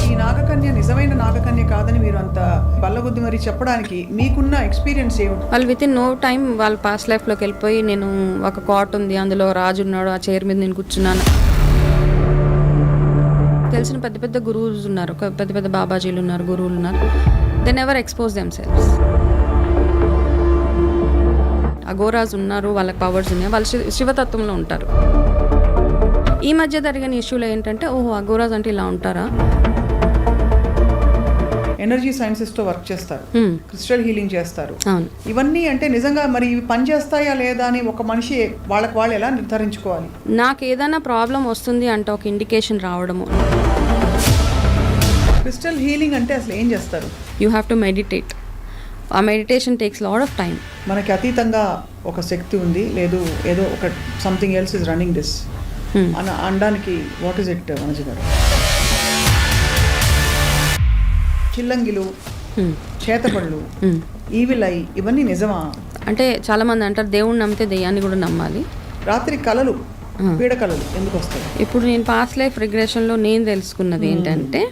ఈ నాగకన్య నిజమైన నాగకన్య కాదని మీరు అంత బల్లగుద్ది మరి చెప్పడానికి మీకున్న ఎక్స్పీరియన్స్ ఏమిటి? వాళ్ళు విత్ ఇన్ నో టైం వాళ్ళ పాస్ట్ లైఫ్లోకి వెళ్ళిపోయి, నేను ఒక కాట్ ఉంది, అందులో రాజు ఉన్నాడు, ఆ చైర్ మీద నేను కూర్చున్నాను. తెలిసిన పెద్ద పెద్ద గురువులు ఉన్నారు, పెద్ద పెద్ద బాబాజీలు ఉన్నారు, గురువులు ఉన్నారు. They never expose them selves. Aghoras ఉన్నారు, వాళ్ళకి పవర్స్ ఉన్నాయి, వాళ్ళు శివతత్వంలో ఉంటారు. ఈ మధ్య జరిగిన ఇష్యూలో ఏంటంటే, ఓహో అఘోరాస్ అంటే ఇలా ఉంటారా. ఎనర్జీ సైన్సెస్తో వర్క్ చేస్తారు, క్రిస్టల్ హీలింగ్ చేస్తారు. అవును. ఇవన్నీ అంటే నిజంగా మరి ఇవి పనిచేస్తాయా లేదా అని ఒక మనిషి వాళ్ళకి వాళ్ళు ఎలా నిర్ధారించుకోవాలి? నాకు ఏదైనా ప్రాబ్లం వస్తుంది అంటే ఒక ఇండికేషన్ రావడము. క్రిస్టల్ హీలింగ్ అంటే అసలు ఏం చేస్తారు? You have to meditate. ఆ meditation takes lot of time. మనకి అతీతంగా ఒక శక్తి ఉంది, లేదు ఏదో ఒక something else is running this అని అనడానికి వాట్ ఇస్ ఇట్ మనజ గారు? చిల్లంగిలు, చేతబళ్ళు, ఈవిల్ ఐ, ఇవన్నీ నిజమా? అంటే చాలా మంది అంటారు దేవుణ్ణి నమ్మితే దెయ్యాన్ని కూడా నమ్మాలి. రాత్రి కళలు, పీడ కళలు ఎందుకు వస్తాయి? ఇప్పుడు నేను పాస్ట్ లైఫ్ రిగ్రెషన్లో నేను తెలుసుకున్నది ఏంటంటే,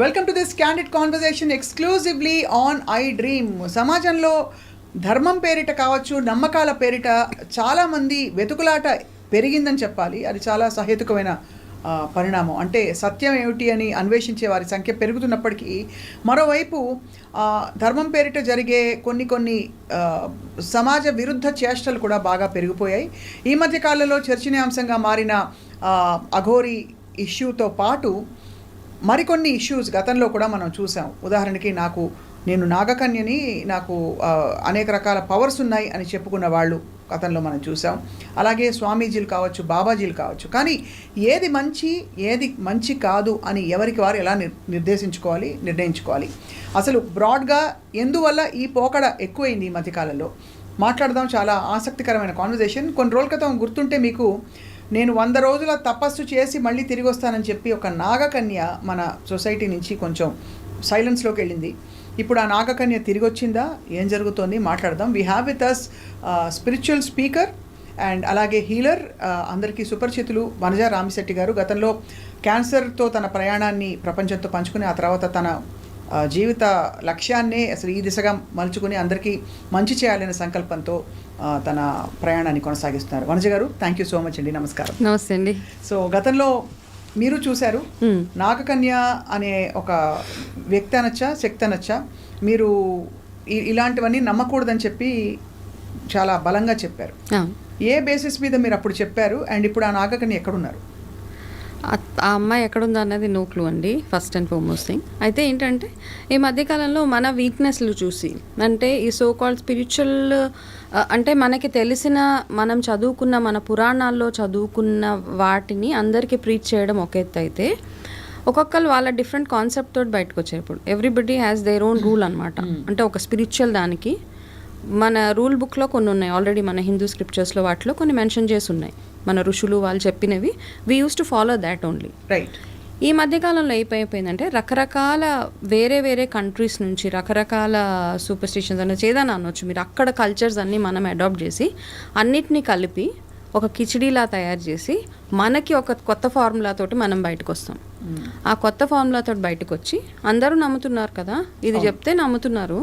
welcome to this candid conversation exclusively on I dream. సమాజంలో ధర్మం పేరిట కావచ్చు, నమ్మకాల పేరిట చాలామంది వెతుకులాట పెరిగిందని చెప్పాలి. అది చాలా సహేతుకమైన పరిణామం. అంటే సత్యం ఏమిటి అని అన్వేషించే వారి సంఖ్య పెరుగుతున్నప్పటికీ, మరోవైపు ధర్మం పేరిట జరిగే కొన్ని సమాజ విరుద్ధ చేష్టలు కూడా బాగా పెరిగిపోయాయి. ఈ మధ్య కాలంలో చర్చనీయాంశంగా మారిన అఘోరీ ఇష్యూతో పాటు మరికొన్ని ఇష్యూస్ గతంలో కూడా మనం చూసాం. ఉదాహరణకి నేను నాగకన్యని, నాకు అనేక రకాల పవర్స్ ఉన్నాయి అని చెప్పుకున్న వాళ్ళు గతంలో మనం చూసాం. అలాగే స్వామీజీలు కావచ్చు, బాబాజీలు కావచ్చు. కానీ ఏది మంచి, ఏది మంచి కాదు అని ఎవరికి వారు ఎలా నిర్ణయించుకోవాలి? అసలు బ్రాడ్గా ఎందువల్ల ఈ పోకడ ఎక్కువైంది ఈ మధ్యకాలంలో మాట్లాడదాం. చాలా ఆసక్తికరమైన కాన్వర్జేషన్. కొన్ని రోజుల క్రితం గుర్తుంటే మీకు, నేను 100 రోజుల తపస్సు చేసి మళ్ళీ తిరిగి వస్తానని చెప్పి ఒక నాగకన్య మన సొసైటీ నుంచి కొంచెం సైలెన్స్లోకి వెళ్ళింది. ఇప్పుడు ఆ నాగకన్య తిరిగి వచ్చిందా, ఏం జరుగుతోంది మాట్లాడదాం. We have with us spiritual speaker and అలాగే హీలర్, అందరికీ సుపరిచితులు, వనజ రామిశెట్టి గారు. గతంలో క్యాన్సర్తో తన ప్రయాణాన్ని ప్రపంచంతో పంచుకుని, ఆ తర్వాత తన జీవిత లక్ష్యాన్నే అసలు ఈ దిశగా మలుచుకుని అందరికీ మంచి చేయాలనే సంకల్పంతో తన ప్రయాణాన్ని కొనసాగిస్తున్నారు. వనజ గారు, థ్యాంక్ యూ సో మచ్ అండి. నమస్కారం. నమస్తే అండి. సో గతంలో మీరు చూశారు, నాగకన్య అనే ఒక వ్యక్తి అనొచ్చా, శక్తి అనొచ్చా, మీరు ఇలాంటివన్నీ నమ్మకూడదని చెప్పి చాలా బలంగా చెప్పారు. ఏ బేసిస్ మీద మీరు అప్పుడు చెప్పారు, అండ్ ఇప్పుడు ఆ నాగకన్య ఎక్కడున్నారు? ఆ అమ్మాయి ఎక్కడుందా అన్నది నో క్లూ అండి, ఫస్ట్ అండ్ ఫార్మోస్ట్ థింగ్. అయితే ఏంటంటే, ఈ మధ్యకాలంలో మన వీక్నెస్లు చూసి, అంటే ఈ సో కాల్డ్ స్పిరిచువల్, అంటే మనకి తెలిసిన, మనం చదువుకున్న, మన పురాణాల్లో చదువుకున్న వాటిని అందరికీ ప్రీచ్ చేయడం ఒక ఎత్తు అయితే, ఒక్కొక్కరు వాళ్ళ డిఫరెంట్ కాన్సెప్ట్ తోటి బయటకు వచ్చారు. ఇప్పుడు everybody has their own rule అనమాట. అంటే ఒక స్పిరిచువల్ దానికి మన రూల్ బుక్లో కొన్ని ఉన్నాయి ఆల్రెడీ, మన హిందూ స్క్రిప్చర్స్లో వాటిలో కొన్ని మెన్షన్ చేసి ఉన్నాయి. మన ఋషులు వాళ్ళు చెప్పినవి, we use to follow that only. Right. ఈ మధ్యకాలంలో అయిపోయిందంటే, రకరకాల వేరే కంట్రీస్ నుంచి రకరకాల సూపర్స్టిషన్స్ అనేది ఏదైనా అనొచ్చు మీరు, అక్కడ కల్చర్స్ అన్నీ మనం అడాప్ట్ చేసి అన్నిటినీ కలిపి ఒక కిచిడీలా తయారు చేసి మనకి ఒక కొత్త ఫార్ములా తోటి మనం బయటకు వస్తాం. ఆ కొత్త ఫార్ములా తోటి బయటకు వచ్చి అందరూ నమ్ముతున్నారు కదా, ఇది చెప్తే నమ్ముతున్నారు.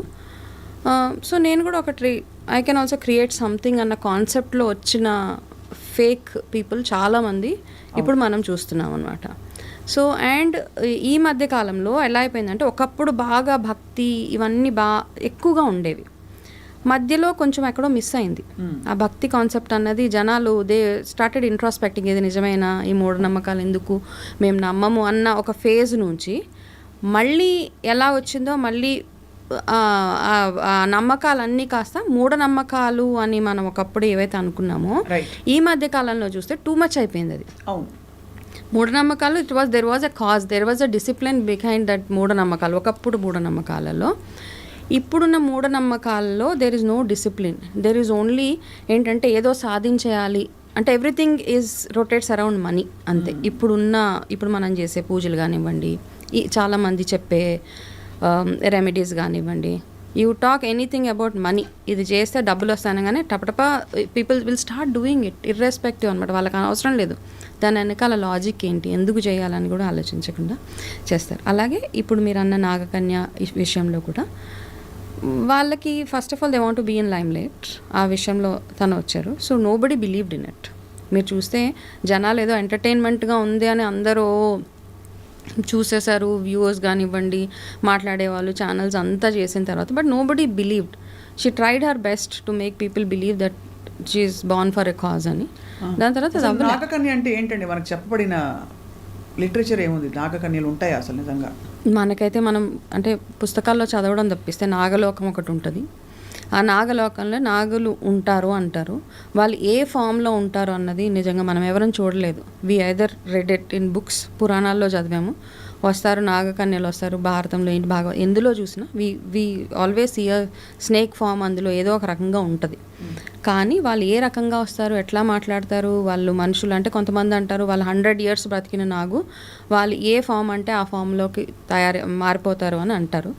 సో నేను కూడా I can also create something అన్న కాన్సెప్ట్లో వచ్చిన ఫేక్ పీపుల్ చాలామంది ఇప్పుడు మనం చూస్తున్నాం అనమాట. సో అండ్ ఈ మధ్య కాలంలో ఎలా అయిపోయిందంటే, ఒకప్పుడు బాగా భక్తి ఇవన్నీ ఎక్కువగా ఉండేవి, మధ్యలో కొంచెం ఎక్కడో మిస్ అయింది ఆ భక్తి కాన్సెప్ట్ అన్నది. జనాలు దే స్టార్టెడ్ ఇంట్రాస్పెక్టింగ్, ఇది నిజమేనా, ఈ మూఢనమ్మకాలు ఎందుకు, మేము నమ్మము అన్న ఒక ఫేజ్ నుంచి మళ్ళీ ఎలా వచ్చిందో, మళ్ళీ ఆ నమ్మకాలన్నీ కాస్త మూఢనమ్మకాలు అని మనం ఒకప్పుడు ఏవైతే అనుకున్నామో, ఈ మధ్య కాలంలో చూస్తే టూ మచ్ అయిపోయింది అది. మూఢనమ్మకాలు, there was a discipline behind that మూఢనమ్మకాలు. ఒకప్పుడు మూఢనమ్మకాలలో, ఇప్పుడున్న మూఢనమ్మకాలలో there is no discipline. There is only ఏంటంటే ఏదో సాధించేయాలి అంటే, everything is rotates around money అంతే. ఇప్పుడు మనం చేసే పూజలు కానివ్వండి, చాలామంది చెప్పే రెమెడీస్ కానివ్వండి, you talk anything about money, ఇది చేస్తే డబ్బులు వస్తానగానే టపటప people will start doing it irrespective అనమాట. వాళ్ళకి అవసరం లేదు దాని వెనకాల లాజిక్ ఏంటి, ఎందుకు చేయాలని కూడా ఆలోచించకుండా చేస్తారు. అలాగే ఇప్పుడు మీరు అన్న నాగకన్య విషయంలో కూడా వాళ్ళకి first of all they want to be in limelight. ఆ విషయంలో తను వచ్చారు. So nobody believed in it. మీరు చూస్తే జనాలు ఏదో ఎంటర్టైన్మెంట్గా ఉంది అని అందరూ చూసేశారు, వ్యూవర్స్ కానివ్వండి, మాట్లాడేవాళ్ళు, ఛానల్స్ అంతా చేసిన తర్వాత, but nobody believed. She tried her best to make people believe that she is born for a cause అని. దాని తర్వాత నాగకన్య అంటే ఏంటండి? మనకు చెప్పబడిన లిటరేచర్ ఏముంది? నాగకన్యలు ఉంటాయా అసలు నిజంగా? మనకైతే మనం అంటే పుస్తకాల్లో చదవడం తప్పిస్తే నాగలోకం ఒకటి ఉంటుంది. ఆ నాగలోకంలో నాగులు ఉంటారు అంటారు. వాళ్ళు ఏ ఫామ్లో ఉంటారు అన్నది నిజంగా మనం ఎవరైనా చూడలేదు. We either read it in books, పురాణాల్లో చదివాము. వస్తారు నాగకన్యలు వస్తారు, భారతంలో ఏంటి ఎందులో చూసినా we always see a snake form, అందులో ఏదో ఒక రకంగా ఉంటుంది. కానీ వాళ్ళు ఏ రకంగా వస్తారు, ఎట్లా మాట్లాడతారు, వాళ్ళు మనుషులు అంటే కొంతమంది అంటారు వాళ్ళు 100 years బ్రతికిన నాగు, వాళ్ళు ఏ ఫామ్ అంటే ఆ ఫామ్లోకి మారిపోతారు అని అంటారు.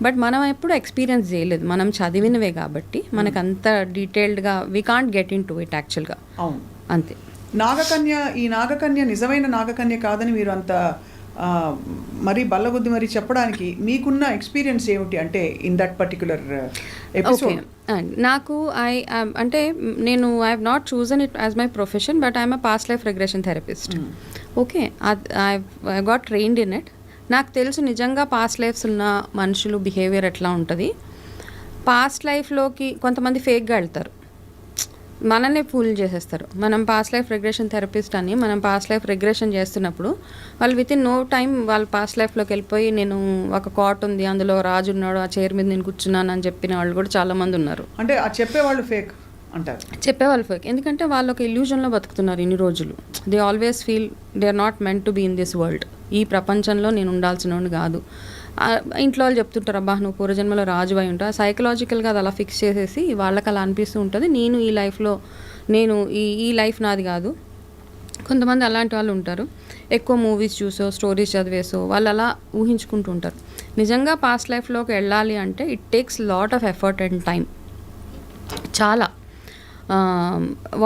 బట్ మనం ఎప్పుడు ఎక్స్పీరియన్స్ చేయలేదు, మనం చదివినవే కాబట్టి మనకు అంత డీటెయిల్డ్గా we can't get in to it యాక్చువల్గా. అవును, అంతే. ఈ నాగకన్య నిజమైన నాగకన్య కాదని మీరు అంత మరి బల్లగుద్ది మరి చెప్పడానికి మీకున్న ఎక్స్పీరియన్స్ ఏమిటి? అంటే ఇన్ దట్ పర్టికులర్ ఎపిసోడ్ నాకు అంటే నేను I have not chosen it as my profession, but I'm a past life regression therapist. Okay, I got trained in it. నాకు తెలుసు నిజంగా పాస్ట్ లైఫ్స్ ఉన్న మనుషులు బిహేవియర్ ఎట్లా ఉంటుంది. పాస్ట్ లైఫ్లోకి కొంతమంది ఫేక్గా వెళ్తారు, మనల్ని ఫూల్ చేసేస్తారు. మనం పాస్ట్ లైఫ్ రిగ్రెషన్ థెరపిస్ట్ అని మనం పాస్ట్ లైఫ్ రిగ్రెషన్ చేస్తున్నప్పుడు వాళ్ళు విత్ ఇన్ నో టైం వాళ్ళ పాస్ట్ లైఫ్లోకి వెళ్ళిపోయి నేను ఒక కాట్ ఉంది, అందులో రాజు ఉన్నాడు, ఆ చైర్ మీద నేను కూర్చున్నాను అని చెప్పిన వాళ్ళు కూడా చాలామంది ఉన్నారు. అంటే ఆ చెప్పేవాళ్ళు ఫేక్ అంటారు. చెప్పేవాళ్ళు ఫేక్ ఎందుకంటే వాళ్ళు ఒక ఇల్యూజన్లో బతుకుతున్నారు ఇన్ని రోజులు. They always feel they are not meant to be in this world. ఈ ప్రపంచంలో నేను ఉండాల్సిన కాదు. ఇంట్లో వాళ్ళు చెప్తుంటారు అబ్బా నువ్వు పూర్వజన్మలో రాజు అయి ఉంటావు. సైకలాజికల్గా అది అలా ఫిక్స్ చేసేసి వాళ్ళకి అలా అనిపిస్తూ ఉంటుంది నేను ఈ లైఫ్లో నేను ఈ లైఫ్ నాది కాదు. కొంతమంది అలాంటి వాళ్ళు ఉంటారు, ఎక్కువ మూవీస్ చూసో స్టోరీస్ చదివేసో వాళ్ళు అలా ఊహించుకుంటూ ఉంటారు. నిజంగా పాస్ట్ లైఫ్లోకి వెళ్ళాలి అంటే it takes lot of effort and time. చాలా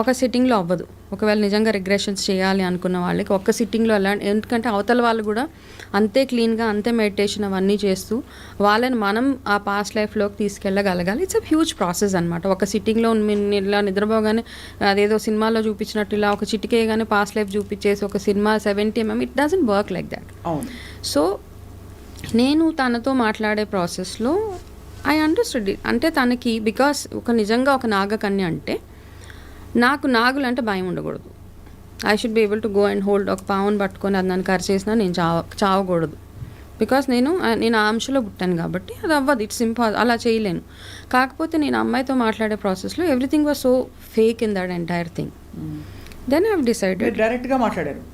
ఒక సిట్టింగ్లో అవ్వదు. ఒకవేళ నిజంగా రిగ్రెషన్స్ చేయాలి అనుకున్న వాళ్ళకి ఒక్క సిట్టింగ్లో వెళ్ళాలి. ఎందుకంటే అవతల వాళ్ళు కూడా అంతే క్లీన్గా అంతే మెడిటేషన్ అవన్నీ చేస్తూ వాళ్ళని మనం ఆ పాస్ట్ లైఫ్లోకి తీసుకెళ్ళగలగాలి. ఇట్స్ అ హ్యూజ్ ప్రాసెస్ అనమాట. ఒక సిట్టింగ్లో ఇలా నిద్రపోగానే అదేదో సినిమాలో చూపించినట్టు ఇలా ఒక చిటికేయగానే పాస్ట్ లైఫ్ చూపించేసి ఒక cinema 70mm it doesn't work like that. So నేను తనతో మాట్లాడే ప్రాసెస్లో ఐ అండర్స్టూడ్ ఇట్. అంటే తనకి బికాస్ నిజంగా ఒక నాగకన్య అంటే నాకు నాగులు అంటే భయం ఉండకూడదు. I should be able to go and hold. ఒక పావును పట్టుకొని అది నన్ను కరిచేసినా నేను చావకూడదు. బికాస్ నేను ఆ అంశంలో పుట్టాను కాబట్టి అది అవ్వదు. ఇట్స్ సింపుల్, అలా చేయలేను. కాకపోతే నేను అమ్మాయితో మాట్లాడే ప్రాసెస్లో everything was so fake in that entire thing. Then I have decided డైరెక్ట్గా మాట్లాడారు.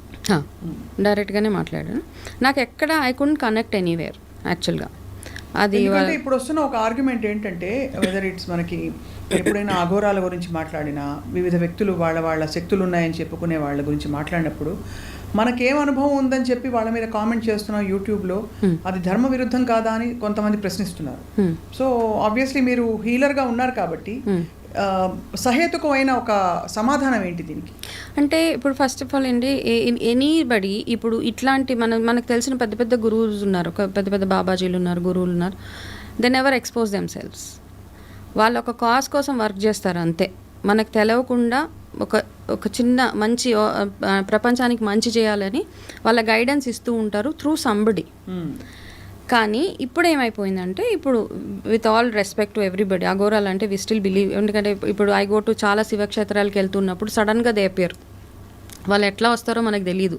డైరెక్ట్గానే మాట్లాడాను. నాకు ఎక్కడ ఐ కుడెంట్ కనెక్ట్ ఎనీవేర్ యాక్చువల్గా. అది ఇప్పుడు వస్తున్న ఒక ఆర్గ్యుమెంట్ ఏంటంటే వెదర్ ఇట్స్ మనకి ఎప్పుడైనా అఘోరాల గురించి మాట్లాడినా వివిధ వ్యక్తులు వాళ్ళ శక్తులు ఉన్నాయని చెప్పుకునే వాళ్ళ గురించి మాట్లాడినప్పుడు మనకేం అనుభవం ఉందని చెప్పి వాళ్ళ మీద కామెంట్ చేస్తున్నాం యూట్యూబ్లో, అది ధర్మ విరుద్ధం కాదా అని కొంతమంది ప్రశ్నిస్తున్నారు. సో ఆబ్వియస్లీ మీరు హీలర్గా ఉన్నారు కాబట్టి సహేతుకమైన ఒక సమాధానం ఏంటి దీనికి? అంటే ఇప్పుడు ఫస్ట్ ఆఫ్ ఆల్ ఏంటి ఎనీబడి ఇప్పుడు ఇట్లాంటి మనకు తెలిసిన పెద్ద పెద్ద గురువులు ఉన్నారు, పెద్ద పెద్ద బాబాజీలు ఉన్నారు, గురువులు ఉన్నారు. Then ever expose themselves. వాళ్ళు ఒక కాజ్ కోసం వర్క్ చేస్తారు అంతే. మనకు తెలవకుండా ఒక చిన్న మంచి ప్రపంచానికి మంచి చేయాలని వాళ్ళ గైడెన్స్ ఇస్తూ ఉంటారు త్రూ సంబడి. కానీ ఇప్పుడు ఏమైపోయిందంటే ఇప్పుడు with all respect to everybody, అఘోరాలు అంటే వి స్టిల్ బిలీవ్. ఎందుకంటే ఇప్పుడు ఐ గో టు చాలా శివక్షేత్రాలకు వెళ్తున్నప్పుడు సడన్గా దే అపియర్. వాళ్ళు ఎట్లా వస్తారో మనకు తెలియదు.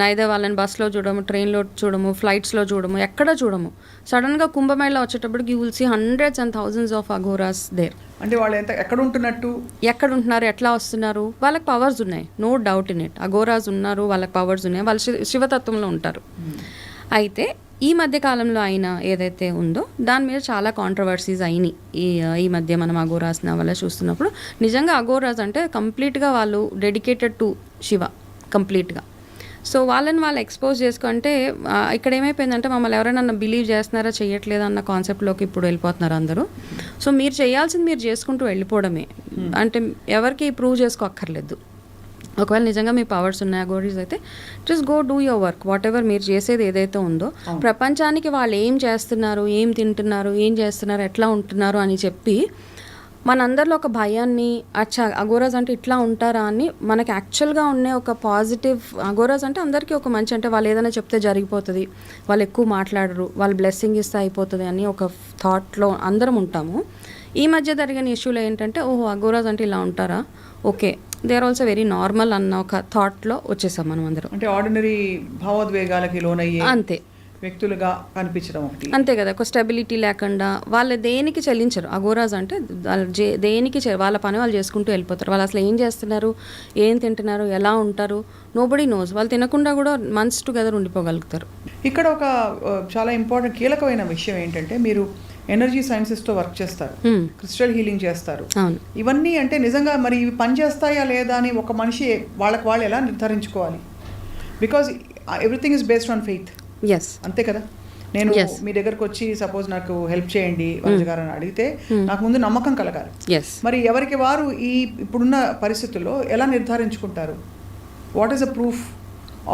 నైదర్ వాళ్ళని బస్లో చూడము, ట్రైన్లో చూడము, ఫ్లైట్స్లో చూడము, ఎక్కడ చూడము. సడన్గా కుంభమేళ వచ్చేటప్పటికి you will see hundreds and thousands of Aghoras there. అంటే వాళ్ళు ఎక్కడ ఉంటున్నారు, ఎట్లా వస్తున్నారు, వాళ్ళకి పవర్స్ ఉన్నాయి, no doubt in it. Aghoras ఉన్నారు, వాళ్ళకి పవర్స్ ఉన్నాయి, వాళ్ళు శివతత్వంలో ఉంటారు. అయితే ఈ మధ్య కాలంలో అయిన ఏదైతే ఉందో దాని మీద చాలా కాంట్రవర్సీస్ అయినాయి. ఈ మధ్య మనం అఘోరాస్ వల్ల చూస్తున్నప్పుడు నిజంగా అఘోరాస్ అంటే కంప్లీట్గా వాళ్ళు డెడికేటెడ్ టు శివ కంప్లీట్గా. సో వాళ్ళని వాళ్ళు ఎక్స్పోజ్ చేసుకుంటే ఇక్కడ ఏమైపోయిందంటే మమ్మల్ని ఎవరైనా బిలీవ్ చేస్తున్నారా చేయట్లేదా అన్న కాన్సెప్ట్లోకి ఇప్పుడు వెళ్ళిపోతున్నారు అందరూ. సో మీరు చేయాల్సింది మీరు చేసుకుంటూ వెళ్ళిపోవడమే, అంటే ఎవరికి ప్రూవ్ చేసుకోక్కర్లేదు. ఒకవేళ నిజంగా మీ పవర్స్ ఉన్నాయి అగోరీస్ అయితే just go do your work, what ever మీరు చేసేది ఏదైతే ఉందో ప్రపంచానికి వాళ్ళు ఏం చేస్తున్నారు, ఏం తింటున్నారు, ఏం చేస్తున్నారు, ఎట్లా ఉంటున్నారు అని చెప్పి మనందరిలో ఒక భయాన్ని, అచ్చా అగోరాస్ అంటే ఇట్లా ఉంటారా అని మనకి యాక్చువల్గా ఉండే ఒక పాజిటివ్, అగోరాస్ అంటే అందరికీ ఒక మంచి, అంటే వాళ్ళు ఏదైనా చెప్తే జరిగిపోతుంది, వాళ్ళు ఎక్కువ మాట్లాడరు, వాళ్ళు బ్లెస్సింగ్ ఇస్తే అయిపోతుంది అని ఒక థాట్లో అందరం ఉంటాము. ఈ మధ్య జరిగిన ఇష్యూలో ఏంటంటే ఓహో అగోరాస్ అంటే ఇలా ఉంటారా, okay they are also very normal అన్న ఒక థాట్లో వచ్చేసాం మనం అందరం. అంటే ఆర్డినరీ భావోద్వేగాలకి లోనయ్యే అంతే వ్యక్తులుగా కనిపించడం ఒకటి. అంతే కదా, ఒక స్టెబిలిటీ లేకుండా వాళ్ళు దేనికి చెల్లించరు. అగోరాస్ అంటే దేనికి వాళ్ళ పని వాళ్ళు చేసుకుంటూ వెళ్ళిపోతారు. వాళ్ళు అసలు ఏం చేస్తున్నారు, ఏం తింటున్నారు, ఎలా ఉంటారు, నోబడీ నోస్. వాళ్ళు తినకుండా కూడా మంత్స్ టుగెదర్ ఉండిపోగలుగుతారు. ఇక్కడ ఒక చాలా ఇంపార్టెంట్ కీలకమైన విషయం ఏంటంటే మీరు ఎనర్జీ సైన్సెస్తో వర్క్ చేస్తారు, క్రిస్టల్ హీలింగ్ చేస్తారు. అవును, ఇవన్నీ అంటే నిజంగా మరి ఇవి పనిచేస్తాయా లేదా అని ఒక మనిషి వాళ్ళకి వాళ్ళు ఎలా నిర్ధారించుకోవాలి? Because everything is based on faith. Yes, అంతే కదా. నేను మీ దగ్గరకు వచ్చి సపోజ్ నాకు హెల్ప్ చేయండి వనజ గారు అని అడిగితే నాకు ముందు నమ్మకం కలగాలి. మరి ఎవరికి వారు ఈ ఇప్పుడున్న పరిస్థితుల్లో ఎలా నిర్ధారించుకుంటారు? What is the proof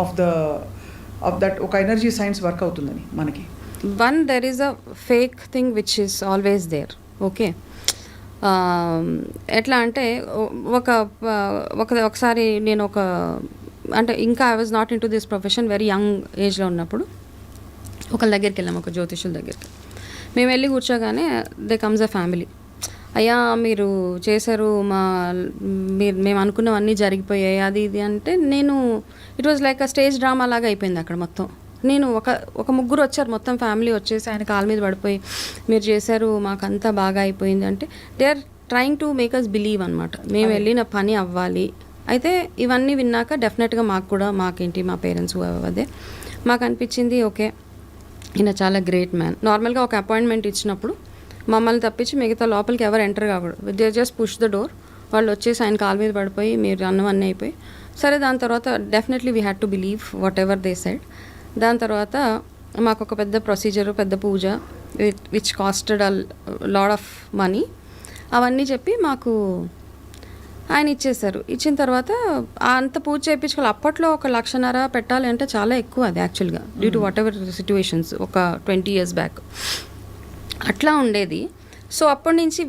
of that ఒక ఎనర్జీ సైన్స్ వర్క్ అవుతుందని మనకి? One, there is a fake thing which is always there. Okay, ఎట్లా అంటే ఒకసారి నేను అంటే ఇంకా I was not into this profession, very young ఏజ్లో ఉన్నప్పుడు ఒకళ్ళ దగ్గరికి వెళ్ళాము, ఒక జ్యోతిషుల దగ్గరికి. మేము వెళ్ళి కూర్చోగానే దే కమ్స్ అ ఫ్యామిలీ. అయ్యా మీరు చేశారు, మేము అనుకున్నవన్నీ జరిగిపోయాయి, అది ఇది అంటే నేను it was like a stage drama లాగా అయిపోయింది అక్కడ మొత్తం. నేను ఒక ముగ్గురు వచ్చారు, మొత్తం ఫ్యామిలీ వచ్చేసి ఆయన కాళ్ళ మీద పడిపోయి మీరు చేశారు, మాకంతా బాగా అయిపోయింది అంటే they are trying to make us believe అనమాట, మేము వెళ్ళిన పని అవ్వాలి. అయితే ఇవన్నీ విన్నాక డెఫినెట్గా మాకేంటి మా పేరెంట్స్ అదే మాకు అనిపించింది, ఓకే ఈయన చాలా గ్రేట్ మ్యాన్. నార్మల్గా ఒక అపాయింట్మెంట్ ఇచ్చినప్పుడు మమ్మల్ని తప్పించి మిగతా లోపలికి ఎవరు ఎంటర్ కాకూడదు, they just push the door. వాళ్ళు వచ్చేసి ఆయన కాళ్ళ మీద పడిపోయి మీరు అన్నవన్నీ అయిపోయి సరే. దాని తర్వాత definitely we had to believe whatever they said. దాని తర్వాత మాకు ఒక పెద్ద ప్రొసీజర్, పెద్ద పూజ which costed a lot of money, అవన్నీ చెప్పి మాకు ఆయన ఇచ్చేశారు. ఇచ్చిన తర్వాత అంత పూజ చేయించుకోవాలి. అప్పట్లో 1,00,000 పెట్టాలి అంటే చాలా ఎక్కువ అది యాక్చువల్గా, due to what ever situations, ఒక 20 years బ్యాక్ అట్లా ఉండేది. సో అప్పటి నుంచి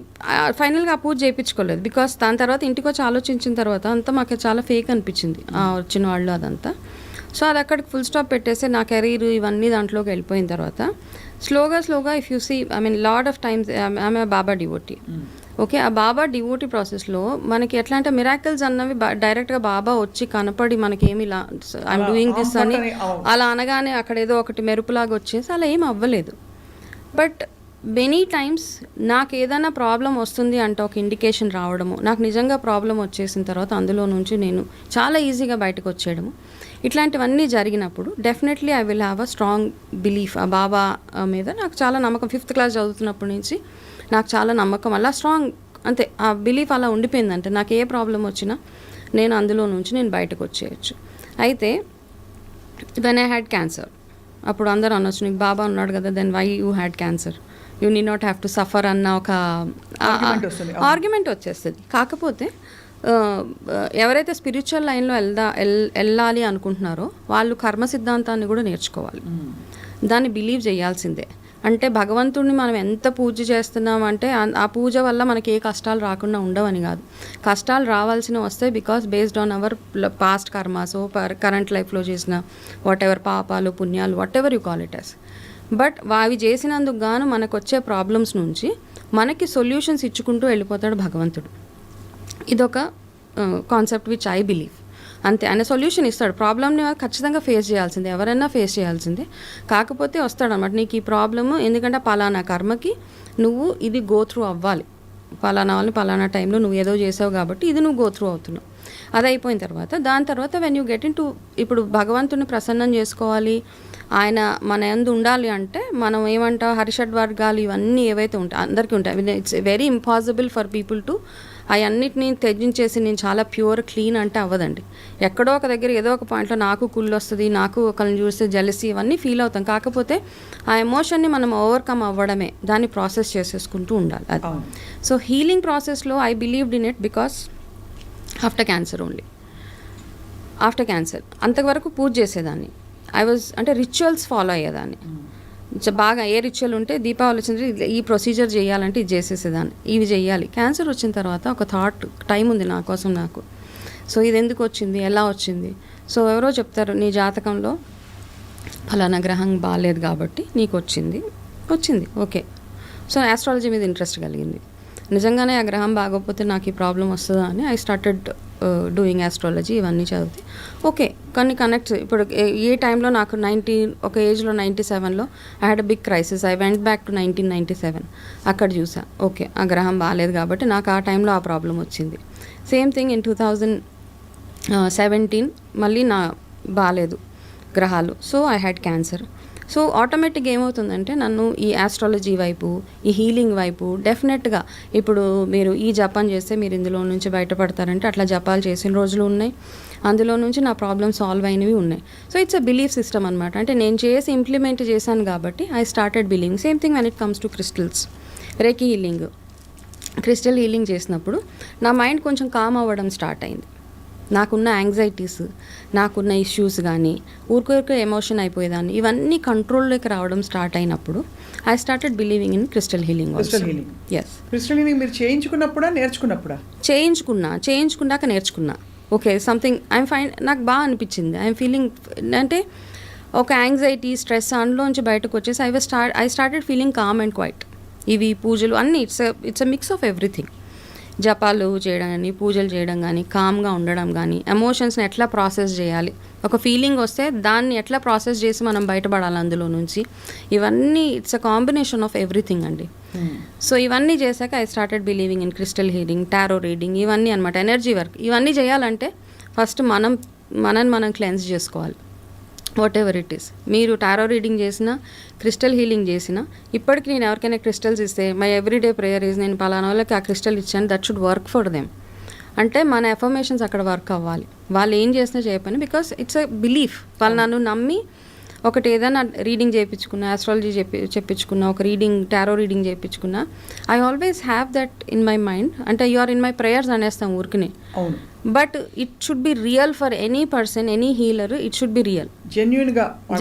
ఫైనల్గా ఆ పూజ చేయించుకోలేదు. బికాస్ దాని తర్వాత ఇంటికి వచ్చి ఆలోచించిన తర్వాత అంతా మాకు చాలా ఫేక్ అనిపించింది వచ్చిన వాళ్ళు అదంతా. సో అది అక్కడికి ఫుల్ స్టాప్ పెట్టేసి నా కెరీర్ ఇవన్నీ దాంట్లోకి వెళ్ళిపోయిన తర్వాత స్లోగా if you see, I mean lot of times I'm a baba devotee. Okay, ఆ బాబా డివోటీ ప్రాసెస్లో మనకి ఎట్లా అంటే మిరాకిల్స్ అన్నవి డైరెక్ట్గా బాబా వచ్చి కనపడి మనకేమి ఇలా ఐఎమ్ డూయింగ్ దిస్ అని అలా అనగానే అక్కడ ఏదో ఒకటి మెరుపులాగా వచ్చేసి అలా ఏం అవ్వలేదు. బట్ మెనీ టైమ్స్ నాకు ఏదైనా ప్రాబ్లం వస్తుంది అంటే ఒక ఇండికేషన్ రావడము, నాకు నిజంగా ప్రాబ్లం వచ్చేసిన తర్వాత అందులో నుంచి నేను చాలా ఈజీగా బయటకు వచ్చేయడము, ఇట్లాంటివన్నీ జరిగినప్పుడు definitely I will have a strong belief. ఆ బాబా మీద నాకు చాలా నమ్మకం. 5th class చదువుతున్నప్పటి నుంచి నాకు చాలా నమ్మకం, అలా స్ట్రాంగ్ అంతే ఆ బిలీఫ్ అలా ఉండిపోయిందంటే నాకు ఏ ప్రాబ్లం వచ్చినా నేను అందులో నుంచి నేను బయటకు వచ్చేయచ్చు. అయితే వెన్ ఐ హ్యాడ్ క్యాన్సర్, అప్పుడు అందరూ అనొచ్చు నీకు బాబా ఉన్నాడు కదా, then why you had cancer, you need not have to suffer అన్న ఒక ఆర్గ్యుమెంట్ వచ్చేస్తుంది. కాకపోతే ఎవరైతే స్పిరిచువల్ లైన్లో వెళ్ళాలి అనుకుంటున్నారో వాళ్ళు కర్మ సిద్ధాంతాన్ని కూడా నేర్చుకోవాలి, దాన్ని బిలీవ్ చేయాల్సిందే. అంటే భగవంతుడిని మనం ఎంత పూజ చేస్తున్నామంటే ఆ పూజ వల్ల మనకి ఏ కష్టాలు రాకుండా ఉండవని కాదు. కష్టాలు రావాల్సిన వస్తాయి because based on our past karmas, current లైఫ్లో చేసిన వాట్ ఎవర్ పాపాలు పుణ్యాలు whatever you call it as. But అవి చేసినందుకు గాను మనకు వచ్చే ప్రాబ్లమ్స్ నుంచి మనకి సొల్యూషన్స్ ఇచ్చుకుంటూ వెళ్ళిపోతాడు భగవంతుడు. ఇదొక కాన్సెప్ట్ విచ్ ఐ బిలీవ్. అంతే, ఆయన సొల్యూషన్ ఇస్తాడు. ప్రాబ్లమ్ని ఖచ్చితంగా ఫేస్ చేయాల్సిందే, ఎవరైనా ఫేస్ చేయాల్సిందే. కాకపోతే వస్తాడు అనమాట, నీకు ఈ ప్రాబ్లము ఎందుకంటే పలానా కర్మకి నువ్వు ఇది గో త్రూ అవ్వాలి, పలానా వాళ్ళని పలానా టైంలో నువ్వు ఏదో చేసావు కాబట్టి ఇది నువ్వు గో త్రూ అవుతున్నావు. అది అయిపోయిన తర్వాత దాని తర్వాత when you get in to ఇప్పుడు భగవంతుని ప్రసన్నం చేసుకోవాలి, ఆయన మన యందు ఉండాలి అంటే మనం ఏమంటాం హరిషడ్ వర్గాలు ఇవన్నీ ఏవైతే ఉంటాయి అందరికీ ఉంటాయి. It's very impossible for people to అవన్నిటిని త్యజించేసి నేను చాలా ప్యూర్ క్లీన్ అంటే అవ్వదండి. ఎక్కడో ఒక దగ్గర ఏదో ఒక పాయింట్లో నాకు కుళ్ళు వస్తుంది, నాకు ఒకరిని చూస్తే జెలసీ, ఇవన్నీ ఫీల్ అవుతాం. కాకపోతే ఆ ఎమోషన్ని మనం ఓవర్కమ్ అవ్వడమే, దాన్ని ప్రాసెస్ చేసేసుకుంటూ ఉండాలి. అది సో హీలింగ్ ప్రాసెస్లో I believed in it because after cancer only. After cancer అంతవరకు పూజ చేసేదాన్ని. అంటే రిచువల్స్ ఫాలో అయ్యేదాన్ని బాగా. ఏ రిచువల్ ఉంటే దీపావళి వచ్చింది ఈ ప్రొసీజర్ చేయాలంటే ఇది చేసేసేదాన్ని, ఇవి చేయాలి. క్యాన్సర్ వచ్చిన తర్వాత ఒక టైం ఉంది నా కోసం నాకు. సో ఇది ఎందుకు వచ్చింది, ఎలా వచ్చింది? సో ఎవరో చెప్తారు నీ జాతకంలో ఫలానా గ్రహం బాగాలేదు కాబట్టి నీకు వచ్చింది. ఓకే. సో ఆస్ట్రాలజీ మీద ఇంట్రెస్ట్ కలిగింది. నిజంగానే ఆ గ్రహం బాగోకపోతే నాకు ఈ ప్రాబ్లం వస్తుందా అని ఐ స్టార్టెడ్ డూయింగ్ ఆస్ట్రాలజీ. ఇవన్నీ చదివితే ఓకే కొన్ని కనెక్ట్. ఇప్పుడు ఏ టైంలో నాకు ఒక ఏజ్లో 97లో I had a big crisis. I went back to 1997. అక్కడ చూసా ఓకే ఆ గ్రహం బాగాలేదు కాబట్టి నాకు ఆ టైంలో ఆ ప్రాబ్లం వచ్చింది. సేమ్ థింగ్ ఇన్ 2017 మళ్ళీ నా బాగాలేదు గ్రహాలు. So I had cancer. So ఆటోమేటిక్గా ఏమవుతుందంటే నన్ను ఈ ఆస్ట్రాలజీ వైపు, ఈ హీలింగ్ వైపు డెఫినెట్గా ఇప్పుడు మీరు ఈ జపం చేస్తే మీరు ఇందులో నుంచి బయటపడతారంటే అట్లా జపాలు చేసిన రోజులు ఉన్నాయి. అందులో నుంచి నా ప్రాబ్లమ్ సాల్వ్ అయినవి ఉన్నాయి. So it's a belief system అనమాట. అంటే నేను చేసి ఇంప్లిమెంట్ చేశాను కాబట్టి I started believing. Same thing when it comes to crystals, Reiki healing. Crystal healing చేసినప్పుడు నా మైండ్ కొంచెం కామ్ అవ్వడం స్టార్ట్ అయింది. నాకున్న యాంగ్జైటీస్, నాకున్న ఇష్యూస్ కానీ ఊరికే ఎమోషన్ అయిపోయేదాన్ని, ఇవన్నీ కంట్రోల్లోకి రావడం స్టార్ట్ అయినప్పుడు I started believing in crystal healing. Yes. Crystal healing మీరు చేయించుకున్నప్పుడా నేర్చుకున్నప్పుడా? చేయించుకున్నాక నేర్చుకున్నా. ఓకే సంథింగ్ ఐఎమ్ ఫైన్, నాకు బాగా అనిపించింది. ఐఎమ్ ఫీలింగ్ అంటే ఒక యాంగ్జైటీ, స్ట్రెస్ అందులోంచి బయటకు వచ్చేసి I started feeling calm and quiet. ఇవి పూజలు అన్నీ it's a mix of everything. జపాలు చేయడం కానీ, పూజలు చేయడం కానీ, కామ్గా ఉండడం కానీ, ఎమోషన్స్ని ఎట్లా ప్రాసెస్ చేయాలి, ఒక ఫీలింగ్ వస్తే దాన్ని ఎట్లా ప్రాసెస్ చేసి మనం బయటపడాలి అందులో నుంచి, ఇవన్నీ it's a combination of everything అండి. సో ఇవన్నీ చేశాక I started believing in crystal healing, tarot reading, ఇవన్నీ అనమాట. Energy work. ఇవన్నీ చేయాలంటే ఫస్ట్ మనం క్లెన్స్ చేసుకోవాలి. What ever it is. మీరు టారో రీడింగ్ చేసినా, క్రిస్టల్ హీలింగ్ చేసినా, ఇప్పటికి నేను ఎవరికైనా క్రిస్టల్స్ ఇస్తే మై ఎవ్రీడే ప్రేయర్ ఈజ్ నేను పలానా వాళ్ళకి ఆ క్రిస్టల్ ఇచ్చాను, that should work for them. అంటే మన ఎఫర్మేషన్స్ అక్కడ వర్క్ అవ్వాలి. వాళ్ళు ఏం చేసినా చేయపని, బికాస్ ఇట్స్ ఎ బిలీఫ్. వాళ్ళు నన్ను నమ్మి ఒకటి ఏదైనా రీడింగ్ చేయించుకున్నా, ఆస్ట్రాలజీ చెప్పించుకున్నా, ఒక టారో రీడింగ్ చేయించుకున్నా, I always have that in my mind. అంటే you are in my prayers అనేస్తాం ఊరికినే. But it should be real for any person, any healer. It should be real,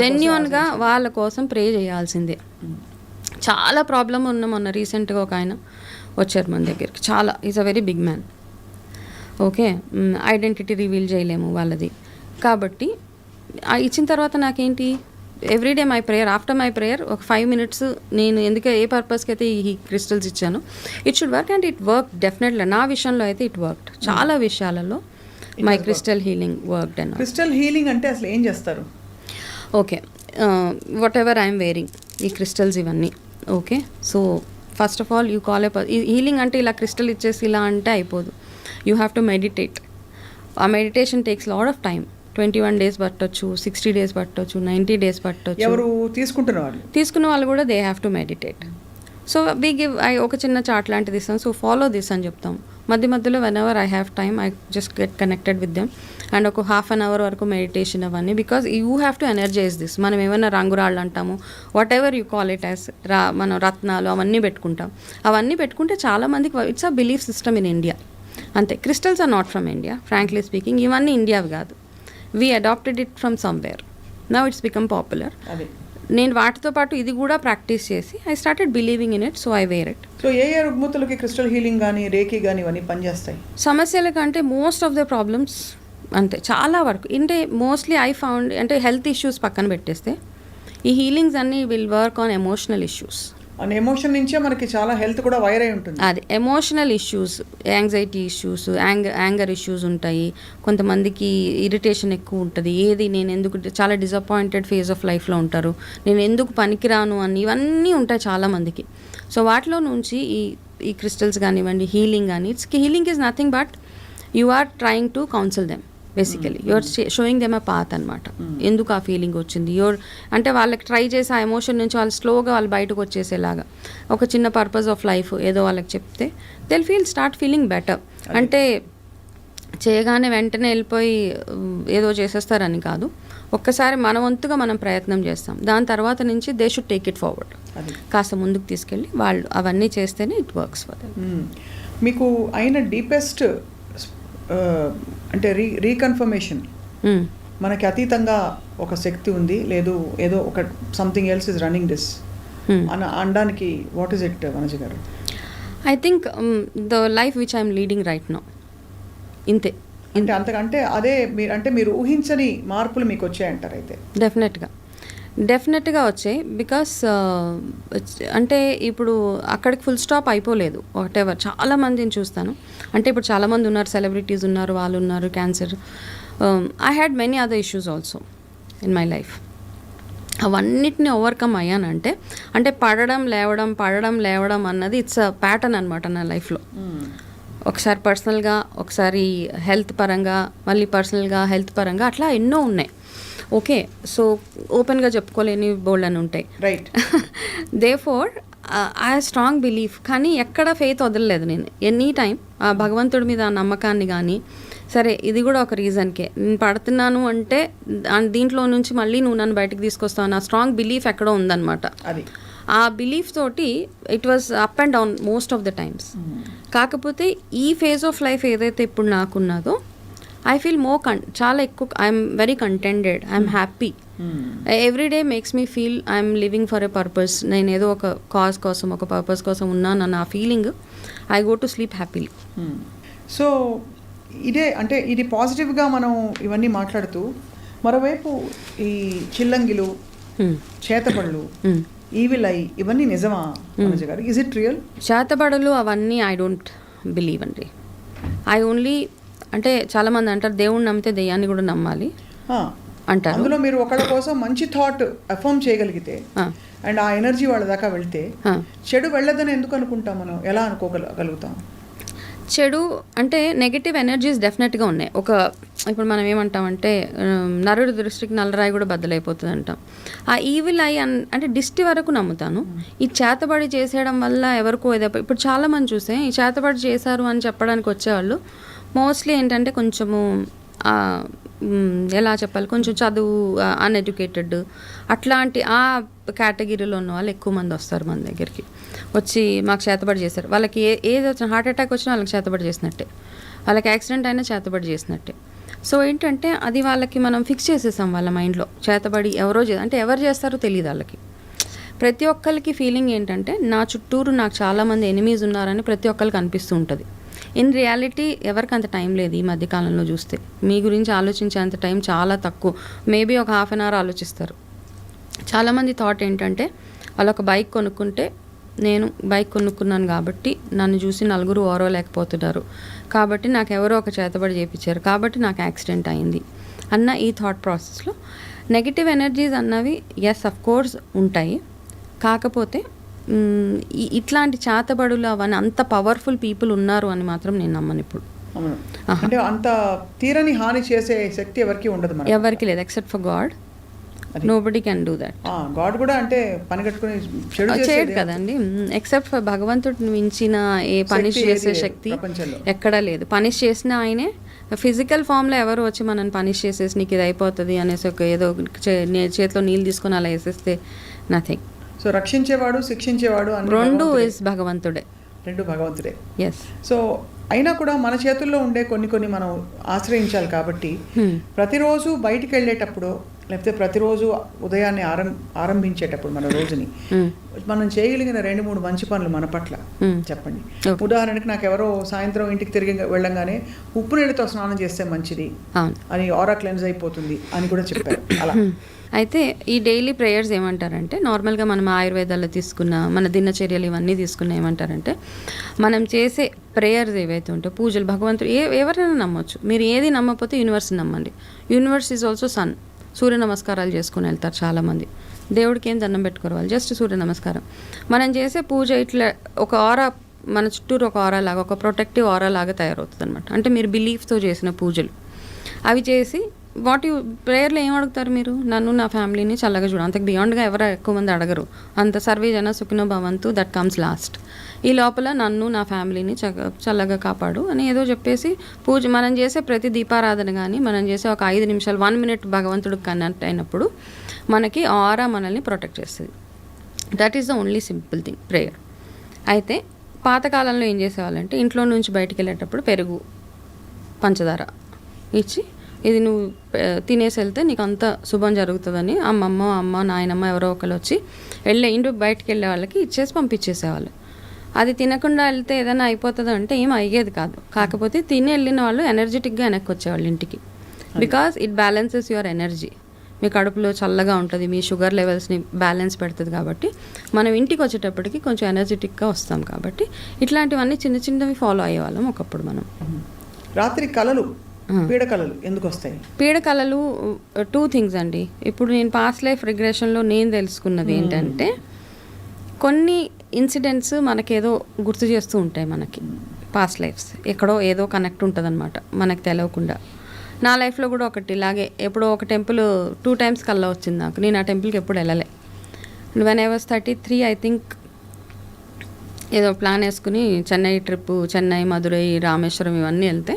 జెన్యున్గా వాళ్ళ కోసం ప్రే చేయాల్సిందే. చాలా ప్రాబ్లం ఉన్న మొన్న రీసెంట్గా ఒక ఆయన వచ్చారు మన దగ్గరికి. చాలా is a very big man. Okay, identity reveal చేయలేము వాళ్ళది. కాబట్టి ఇచ్చిన తర్వాత నాకేంటి, everyday my prayer, after my prayer ఒక 5 minutes నేను ఏ పర్పస్కి అయితే ఈ క్రిస్టల్స్ ఇచ్చాను, it should work. And it work definitely. నా విషయంలో అయితే ఇట్ వర్క్డ్. చాలా విషయాలలో my crystal healing worked. And crystal healing అంటే అసలు ఏం చేస్తారు? Okay, whatever I'm wearing ఈ క్రిస్టల్స్ ఇవన్నీ. Okay, so first of all you call healing అంటే ఇలా క్రిస్టల్ ఇచ్చేసి ఇలా అంటే అయిపోదు. You have to meditate. ఆ meditation takes lot of time. 21 days పట్టొచ్చు, 60 days పట్టొచ్చు, 90 days పట్టొచ్చు. ఎవరు తీసుకున్న వాళ్ళు కూడా they have to meditate. So we give ఒక చిన్న చార్ట్ లాంటిది ఇస్తాం. సో ఫాలో దిస్ అని చెప్తాం. మధ్యలో whenever I have time I just get connected with them. And ఒక 1/2 hour వరకు మెడిటేషన్ అవన్నీ, because you have to energize this. మనం ఏమైనా రంగురాళ్ళు అంటాము, whatever you call it as, మనం రత్నాలు అవన్నీ పెట్టుకుంటాం. అవన్నీ పెట్టుకుంటే చాలామందికి it's a belief system in India. అంతే. Crystals are not from India, frankly speaking. ఇవన్నీ ఇండియావి కాదు. We adopted it from somewhere. Now it's become popular. నేను వాటితో పాటు ఇది కూడా ప్రాక్టీస్ చేసి I started believing in it. So I wear it. So ఏ రుగ్మతులకి క్రిస్టల్ హీలింగ్ కానీ, రేకి కానీ ఇవన్నీ పనిచేస్తాయి? సమస్యల కంటే మోస్ట్ ఆఫ్ ద ప్రాబ్లమ్స్ అంతే, చాలా వరకు. అంటే మోస్ట్లీ ఐ ఫౌండ్ అంటే హెల్త్ ఇష్యూస్ పక్కన పెట్టేస్తే ఈ హీలింగ్స్ అన్నీ will work on emotional issues. And emotion నుంచే మనకి చాలా హెల్త్ కూడా వైర్ అయి ఉంటుంది. అది emotional issues, anxiety issues, anger issues ఉంటాయి. కొంతమందికి ఇరిటేషన్ ఎక్కువ ఉంటుంది. నేను ఎందుకు చాలా డిసప్పాయింటెడ్ ఫేజ్ ఆఫ్ లైఫ్లో ఉంటారు, నేను ఎందుకు పనికిరాను అని, ఇవన్నీ ఉంటాయి చాలామందికి. సో వాటిలో నుంచి ఈ క్రిస్టల్స్ కానివ్వండి, హీలింగ్ కానీ, healing is nothing but you are trying to counsel them. Basically your showing them a path అనమాట. ఎందుకు ఆ ఫీలింగ్ వచ్చింది అంటే వాళ్ళకి ట్రై చేసి ఆ ఎమోషన్ నుంచి వాళ్ళు స్లోగా వాళ్ళు బయటకు వచ్చేసేలాగా ఒక చిన్న పర్పస్ ఆఫ్ లైఫ్ ఏదో వాళ్ళకి చెప్తే దిల్ స్టార్ట్ ఫీలింగ్ బెటర్. అంటే చేయగానే వెంటనే వెళ్ళిపోయి ఏదో చేసేస్తారని కాదు, ఒక్కసారి మన వంతుగా మనం ప్రయత్నం చేస్తాం, దాని తర్వాత నుంచి they should take it forward, కాస్త ముందుకు తీసుకెళ్ళి వాళ్ళు అవన్నీ చేస్తేనే ఇట్ వర్క్స్ ఫర్ దెమ్. మీకు అయిన డీపెస్ట్ అంటే రీకన్ఫర్మేషన్ మనకి అతీతంగా ఒక శక్తి ఉంది, లేదు ఏదో ఒక something else is running this అని అనడానికి వాట్ ఈస్ ఇట్ వనజ గారు? I think the life which I'm leading right now, ఇంతే. అంటే అంతకంటే అదే మీరు ఊహించని మార్పులు మీకు వచ్చాయంటారు అయితే? డెఫినెట్గా వచ్చాయి. బికాస్ అంటే ఇప్పుడు అక్కడికి ఫుల్ స్టాప్ అయిపోలేదు. వాట్ ఎవర్ చాలామందిని చూస్తాను, అంటే ఇప్పుడు చాలామంది ఉన్నారు, సెలబ్రిటీస్ ఉన్నారు, వాళ్ళు ఉన్నారు, cancer. I had many other issues also in my life. అవన్నిటిని ఓవర్కమ్ అయ్యానంటే అంటే పడడం లేవడం అన్నది ఇట్స్ అ ప్యాటర్న్ అనమాట నా లైఫ్లో. ఒకసారి పర్సనల్గా, ఒకసారి హెల్త్ పరంగా, మళ్ళీ పర్సనల్గా హెల్త్ పరంగా, అట్లా ఎన్నో ఉన్నాయి. ఓకే, సో ఓపెన్గా చెప్పుకోలేని బోల్డ్ అని ఉంటాయి, right. Therefore I strong belief, కానీ ఎక్కడ ఫెయిత్ వదలలేదు నేను ఎనీ టైం. ఆ భగవంతుడి మీద ఆ నమ్మకాన్ని కానీ, సరే ఇది కూడా ఒక రీజన్కే నేను పడుతున్నాను అంటే దీంట్లో నుంచి మళ్ళీ నువ్వు నన్ను బయటకు తీసుకొస్తావు నా స్ట్రాంగ్ బిలీఫ్ ఎక్కడో ఉందన్నమాట. అది ఆ బిలీఫ్ తోటి it was up and down most of the times. కాకపోతే ఈ ఫేజ్ ఆఫ్ లైఫ్ ఏదైతే ఇప్పుడు నాకున్నదో ఐ ఫీల్ చాలా ఎక్కువ I'm very కంటెంటెడ్, I'm happy. Every day makes me feel I'm living for a purpose. నేను ఏదో ఒక కాజ్ కోసం, ఒక పర్పస్ కోసం ఉన్నానన్న ఆ feeling, I go to sleep happily. So ఇదే అంటే ఇది పాజిటివ్గా మనం ఇవన్నీ మాట్లాడుతూ, మరోవైపు ఈ చిల్లంగిలు, చేతబడులు, ఈవిల్ ఐ, ఇవన్నీ నిజమా మనజ గారు? Is it real? చేతబడులు అవన్నీ ఐ డోంట్ బిలీవ్ అండి. ఐ ఓన్లీ, అంటే చాలామంది అంటారు దేవుణ్ణి నమ్మితే దెయ్యాన్ని కూడా నమ్మాలి అంటారు. అందులో మీరు ఒకళ్ళ కోసం మంచి థాట్ అఫర్మ్ చేయగలిగితే అండ్ ఆ ఎనర్జీ వాళ్ళ దాకా వెళ్తే చెడు వెళ్ళదని ఎందుకు అనుకుంటాం మనం? ఎలా అనుకోగలుగుతాం? చెడు అంటే నెగిటివ్ ఎనర్జీస్ డెఫినెట్గా ఉన్నాయి. ఇప్పుడు మనం ఏమంటామంటే నరుడి దృష్టికి నల్లరాయి కూడా బద్దలైపోతుంది అంటాం. ఆ ఈవిల్ ఐ అంటే దిష్టి వరకు నమ్ముతాను. ఈ చేతబడి చేసేయడం వల్ల ఎవరికో ఇప్పుడు చాలామంది చూస్తే ఈ చేతబడి చేశారు అని చెప్పడానికి వచ్చేవాళ్ళు మోస్ట్లీ ఏంటంటే కొంచెము ఎలా చెప్పాలి, కొంచెం చదువు, అన్ఎడ్యుకేటెడ్, అట్లాంటి ఆ కేటగిరీలో ఉన్న వాళ్ళు ఎక్కువ మంది వస్తారు మన దగ్గరికి. వచ్చి మాకు చేతబడి చేశారు, వాళ్ళకి ఏది వచ్చిన హార్ట్ అటాక్ వచ్చినా వాళ్ళకి చేతబడి చేసినట్టే, వాళ్ళకి యాక్సిడెంట్ అయినా చేతబడి చేసినట్టే. సో ఏంటంటే అది వాళ్ళకి మనం ఫిక్స్ చేసేసాం వాళ్ళ మైండ్లో. చేతబడి అంటే ఎవరు చేస్తారో తెలియదు వాళ్ళకి. ప్రతి ఒక్కరికి ఫీలింగ్ ఏంటంటే నా చుట్టూరు నాకు చాలామంది ఎనిమీస్ ఉన్నారని ప్రతి ఒక్కరికి అనిపిస్తూ ఉంటుంది. ఇన్ రియాలిటీ ఎవరికి అంత టైం లేదు. ఈ మధ్యకాలంలో చూస్తే మీ గురించి ఆలోచించేంత టైం చాలా తక్కువ, మేబీ ఒక హాఫ్ అన్ అవర్ ఆలోచిస్తారు. చాలామంది థాట్ ఏంటంటే వాళ్ళు ఒక బైక్ కొనుక్కుంటే, నేను బైక్ కొనుక్కున్నాను కాబట్టి నన్ను చూసి నలుగురు ఓరవలేకపోతున్నారు, కాబట్టి నాకు ఎవరో ఒక చేతబడి చేయించారు, కాబట్టి నాకు యాక్సిడెంట్ అయింది అన్న ఈ థాట్ ప్రాసెస్లో నెగిటివ్ ఎనర్జీస్ అన్నవి ఎస్ అఫ్ కోర్స్ ఉంటాయి. కాకపోతే ఇట్లాంటి చేతబడులు అవన్నీ అంత పవర్ఫుల్ పీపుల్ ఉన్నారు అని మాత్రం నేను నమ్మను ఇప్పుడు. అంటే అంత తీరని హాని చేసే శక్తి ఎవరికి ఉండదు, ఎవరికి లేదు, except for God. Nobody can do that. God కూడా అంటే పని కట్టుకుని చేయడు కదండి. ఎక్సెప్ట్ ఫర్ భగవంతుడిని మించిన ఏ పనిష్ చేసే శక్తి ఎక్కడా లేదు. పనిష్ చేసిన ఆయనే, ఫిజికల్ ఫామ్లో ఎవరు వచ్చి మనల్ని పనిష్ చేసేసి నీకు ఇది అయిపోతుంది అనేసి ఒక ఏదో చేతిలో నీళ్ళు తీసుకొని అలా వేసేస్తే నథింగ్. సో రక్షించేవాడు, శిక్షించేవాడు రెండు భగవంతుడే. ఎస్. సో అయినా కూడా మన చేతుల్లో ఉండే కొన్ని మనం ఆశ్రయించాలి కాబట్టి ప్రతిరోజు బయటికి వెళ్ళేటప్పుడు, లేకపోతే ప్రతిరోజు ఉదయాన్నే ఆరంభించేటప్పుడు మన రోజుని మనం చేయగలిగిన 2-3 మంచి పనులు మన పట్ల చెప్పండి. ఉదాహరణకి నాకు ఎవరో సాయంత్రం ఇంటికి తిరిగి వెళ్ళంగానే ఉప్పు నీళ్ళతో స్నానం చేస్తే మంచిది అని, ఆరా క్లెన్స్ అయిపోతుంది అని కూడా చెప్పారు. అలా అయితే ఈ డైలీ ప్రేయర్స్ ఏమంటారంటే, నార్మల్గా మనం ఆయుర్వేదాల్లో తీసుకున్న మన దినచర్యలు ఇవన్నీ తీసుకున్న ఏమంటారంటే, మనం చేసే ప్రేయర్స్ ఏవైతే ఉంటాయో, పూజలు, భగవంతుడు ఎవరైనా నమ్మొచ్చు. మీరు ఏది నమ్మకపోతే యూనివర్స్ని నమ్మండి. Universe is also sun. సూర్య నమస్కారాలు చేసుకుని వెళ్తారు చాలామంది. దేవుడికి ఏం దండం పెట్టుకోరు వాళ్ళు, జస్ట్ సూర్య నమస్కారం. మనం చేసే పూజ ఇట్లా ఒక ఆరా, మన చుట్టూరు ఒక ఆరా లాగా, ఒక ప్రొటెక్టివ్ ఆరా లాగా తయారవుతుంది అనమాట. అంటే మీరు బిలీఫ్తో చేసిన పూజలు అవి చేసి ప్రేయర్లో ఏం అడుగుతారు మీరు? నన్ను నా ఫ్యామిలీని చల్లగా చూడు. అంతకు బియాండ్గా ఎవరు ఎక్కువ మంది అడగరు. అంత సర్వే జన సుఖినో భవంతు, దట్ కమ్స్ లాస్ట్. ఈ లోపల నన్ను నా ఫ్యామిలీని చల్లగా కాపాడు అని ఏదో చెప్పేసి మనం చేసే ప్రతి దీపారాధన కానీ మనం చేసే ఒక 5 నిమిషాలు 1 minute భగవంతుడికి కనెక్ట్ అయినప్పుడు మనకి ఆరా మనల్ని ప్రొటెక్ట్ చేస్తుంది. That is the only simple thing prayer. అయితే పాతకాలంలో ఏం చేసేవాళ్ళంటే ఇంట్లో నుంచి బయటికి వెళ్ళేటప్పుడు పెరుగు, పంచదార ఇచ్చి ఇది నువ్వు తినేసి వెళ్తే నీకు అంత శుభం జరుగుతుందని అమ్మ నాయనమ్మ ఎవరో ఒకరు వచ్చి ఇంటి బయటికి వెళ్ళే వాళ్ళకి ఇచ్చేసి పంపించేసేవాళ్ళు. అది తినకుండా వెళ్తే ఏదైనా అయిపోతుంది అంటే ఏం అయ్యేది కాదు. కాకపోతే తిని వెళ్ళిన వాళ్ళు ఎనర్జెటిక్గా వెనక్కి వచ్చేవాళ్ళు ఇంటికి. Because it balances your energy. మీ కడుపులో చల్లగా ఉంటుంది, మీ షుగర్ లెవెల్స్ని బ్యాలెన్స్ పెడుతుంది. కాబట్టి మనం ఇంటికి వచ్చేటప్పటికి కొంచెం ఎనర్జెటిక్గా వస్తాం. కాబట్టి ఇట్లాంటివన్నీ చిన్న చిన్నవి ఫాలో అయ్యేవాళ్ళం ఒకప్పుడు మనం. రాత్రి కళలు, పీడకలలు ఎందుకు వస్తాయి? పీడకలలు 2 things అండి. ఇప్పుడు నేను పాస్ట్ లైఫ్ రిగ్రెషన్లో నేను తెలుసుకున్నది ఏంటంటే కొన్ని ఇన్సిడెంట్స్ మనకేదో గుర్తు చేస్తూ ఉంటాయి. మనకి పాస్ట్ లైఫ్స్ ఎక్కడో ఏదో కనెక్ట్ ఉంటుంది అనమాట మనకు తెలియకుండా. నా లైఫ్లో కూడా ఒకటి ఇలాగే ఎప్పుడో ఒక టెంపుల్ 2 times కల్లా వచ్చింది నాకు. నేను ఆ టెంపుల్కి ఎప్పుడు వెళ్ళలే. When I was 33 I think ఏదో ప్లాన్ వేసుకుని చెన్నై ట్రిప్, చెన్నై, మధురై, రామేశ్వరం ఇవన్నీ వెళ్తే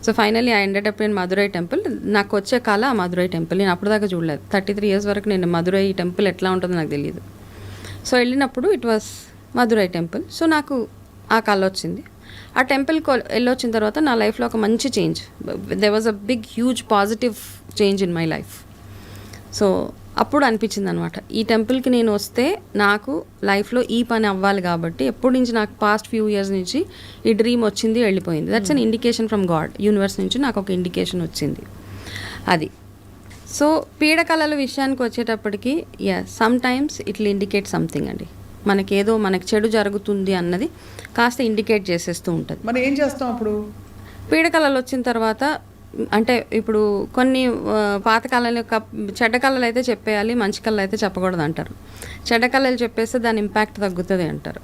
so finally I ended up in Madurai temple. నాకు వచ్చే కళ ఆ మధురై టెంపుల్. నేను అప్పుడు దాకా చూడలేదు. 33 years వరకు నేను మధురై టెంపుల్ ఎట్లా ఉంటుందో నాకు తెలియదు. సో వెళ్ళినప్పుడు it was Madurai temple. So నాకు ఆ కళ వచ్చింది. ఆ టెంపుల్కి వెళ్ళొచ్చిన తర్వాత నా లైఫ్లో ఒక మంచి change, there was a big huge positive change in my life. So అప్పుడు అనిపించింది అనమాట, ఈ టెంపుల్కి నేను వస్తే నాకు లైఫ్లో ఈ పని అవ్వాలి. కాబట్టి ఎప్పటి నుంచి నాకు పాస్ట్ ఫ్యూ ఇయర్స్ నుంచి ఈ డ్రీమ్ వచ్చింది, వెళ్ళిపోయింది. That's an indication from God, universe నుంచి నాకు ఒక ఇండికేషన్ వచ్చింది అది. సో పీడకలల విషయానికి వచ్చేటప్పటికి some times it will indicate something అండి. మనకు చెడు జరుగుతుంది అన్నది కాస్త ఇండికేట్ చేసేస్తూ ఉంటుంది. మనం ఏం చేస్తాం అప్పుడు? పీడకలలు వచ్చిన తర్వాత అంటే ఇప్పుడు కొన్ని పాత కళలు చెడ్డ కళలు అయితే చెప్పేయాలి, మంచి కళలు అయితే చెప్పకూడదు అంటారు. చెడ్డ కళలు చెప్పేస్తే దాని ఇంపాక్ట్ తగ్గుతుంది అంటారు.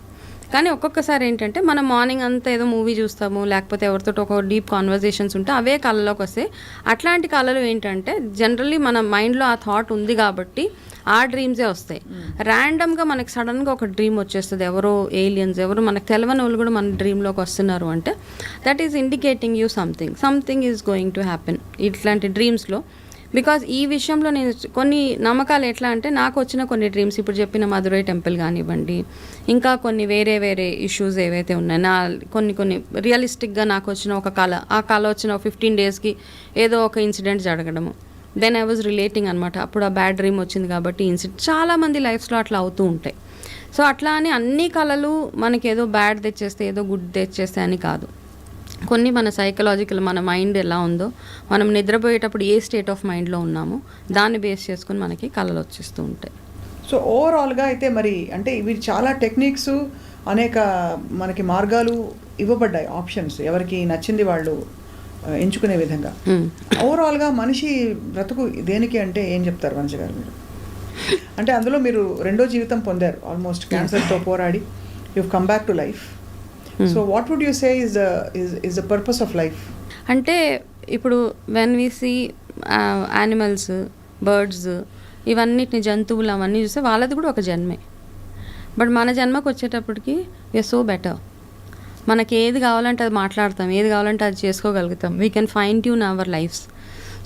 కానీ ఒక్కొక్కసారి ఏంటంటే మనం మార్నింగ్ అంతా ఏదో మూవీ చూస్తాము, లేకపోతే ఎవరితో ఒక డీప్ కాన్వర్జేషన్స్ ఉంటే అవే కళలోకి వస్తే అట్లాంటి కళలు ఏంటంటే జనరల్లీ మన మైండ్లో ఆ థాట్ ఉంది కాబట్టి ఆ డ్రీమ్సే వస్తాయి. ర్యాండమ్గా మనకి సడన్గా ఒక డ్రీమ్ వచ్చేస్తుంది, ఎవరో ఏలియన్స్, ఎవరో మనకు తెలియని వాళ్ళు కూడా మన డ్రీమ్లోకి వస్తున్నారు అంటే that is indicating you something is going to happen ఇట్లాంటి డ్రీమ్స్లో. బికాజ్ ఈ విషయంలో నేను కొన్ని నమ్మకాలు ఎట్లా అంటే నాకు వచ్చిన కొన్ని డ్రీమ్స్, ఇప్పుడు చెప్పిన మధురై టెంపుల్ కానివ్వండి, ఇంకా కొన్ని వేరే ఇష్యూస్ ఏవైతే ఉన్నాయి, నా కొన్ని రియలిస్టిక్గా నాకు వచ్చిన ఒక కళ, ఆ కళ వచ్చిన 15 daysకి ఏదో ఒక ఇన్సిడెంట్ జరగడము. దెన్ ఐ వాజ్ రిలేటింగ్ అనమాట. అప్పుడు ఆ బ్యాడ్ డ్రీమ్ వచ్చింది కాబట్టి చాలామంది లైఫ్స్లో అట్లా అవుతూ ఉంటాయి. సో అట్లా అని అన్ని కళలు మనకి ఏదో బ్యాడ్ తెచ్చేస్తే ఏదో గుడ్ తెచ్చేస్తే అని కాదు. కొన్ని మన సైకలాజికల్, మన మైండ్ ఎలా ఉందో, మనం నిద్రపోయేటప్పుడు ఏ స్టేట్ ఆఫ్ మైండ్లో ఉన్నామో దాన్ని బేస్ చేసుకుని మనకి కళలు వచ్చేస్తూ ఉంటాయి. సో ఓవరాల్గా అయితే మరి అంటే ఇవి చాలా టెక్నిక్స్, అనేక మనకి మార్గాలు ఇవ్వబడ్డాయి, ఆప్షన్స్ ఎవరికి నచ్చింది వాళ్ళు ఎంచుకునే విధంగా. ఓవరాల్గా మనిషి బ్రతుకు దేనికి అంటే ఏం చెప్తారు వంశ గారు మీరు? అంటే అందులో మీరు 2వ జీవితం పొందారు, ఆల్మోస్ట్ క్యాన్సర్తో పోరాడి you come back to life. So what would you say is the purpose of life? అంటే ఇప్పుడు when we see animals, birds, ఇవన్నిటిని, జంతువులు అవన్నీ చూస్తే వాళ్ళది కూడా ఒక జన్మే. బట్ మన జన్మకు వచ్చేటప్పటికి వీఆర్ సో బెటర్. మనకి ఏది కావాలంటే అది మాట్లాడతాం, ఏది కావాలంటే అది చేసుకోగలుగుతాం. We can fine tune our lives.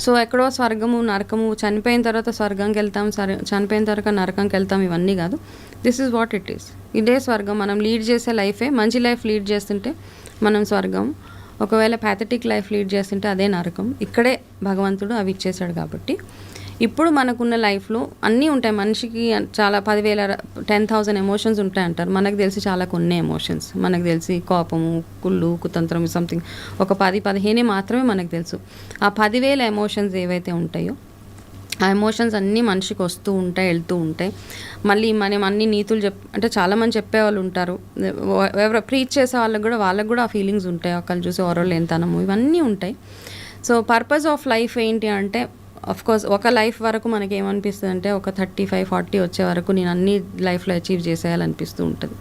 So ఎక్కడో స్వర్గము, నరకము, చనిపోయిన తర్వాత స్వర్గంకి వెళ్తాం, చనిపోయిన తర్వాత నరకంకి వెళ్తాం, ఇవన్నీ కాదు. This is what it is. ఇదే స్వర్గం. మనం లీడ్ చేసే లైఫే, మంచి లైఫ్ లీడ్ చేస్తుంటే మనం స్వర్గం, ఒకవేళ ప్యాథటిక్ లైఫ్ లీడ్ చేస్తుంటే అదే నరకం. ఇక్కడే భగవంతుడు అవి ఇచ్చేసాడు. కాబట్టి ఇప్పుడు మనకున్న లైఫ్లో అన్నీ ఉంటాయి. మనిషికి చాలా 10,000 10,000 ఎమోషన్స్ ఉంటాయి అంటారు. మనకు తెలిసి చాలా కొన్ని ఎమోషన్స్ మనకు తెలిసి కోపము, కుళ్ళు, కుతంత్రం, సంథింగ్ ఒక 10-15 మాత్రమే మనకు తెలుసు. ఆ 10,000 ఎమోషన్స్ ఏవైతే ఉంటాయో ఆ ఎమోషన్స్ అన్నీ మనిషికి వస్తూ ఉంటాయి, వెళ్తూ ఉంటాయి. మళ్ళీ మనం అన్ని నీతులు అంటే చాలామంది చెప్పేవాళ్ళు ఉంటారు, ఎవరో ప్రీచ్ చేసే వాళ్ళకు కూడా ఆ ఫీలింగ్స్ ఉంటాయి, ఒకళ్ళు చూసి ఎవరో లేనితనము, ఇవన్నీ ఉంటాయి. సో పర్పస్ ఆఫ్ లైఫ్ ఏంటి అంటే, కోర్స్ ఒక లైఫ్ వరకు మనకి ఏమనిపిస్తుంది అంటే ఒక 35-40 వచ్చే వరకు నేను అన్ని లైఫ్లో అచీవ్ చేసేయాలనిపిస్తూ ఉంటుంది.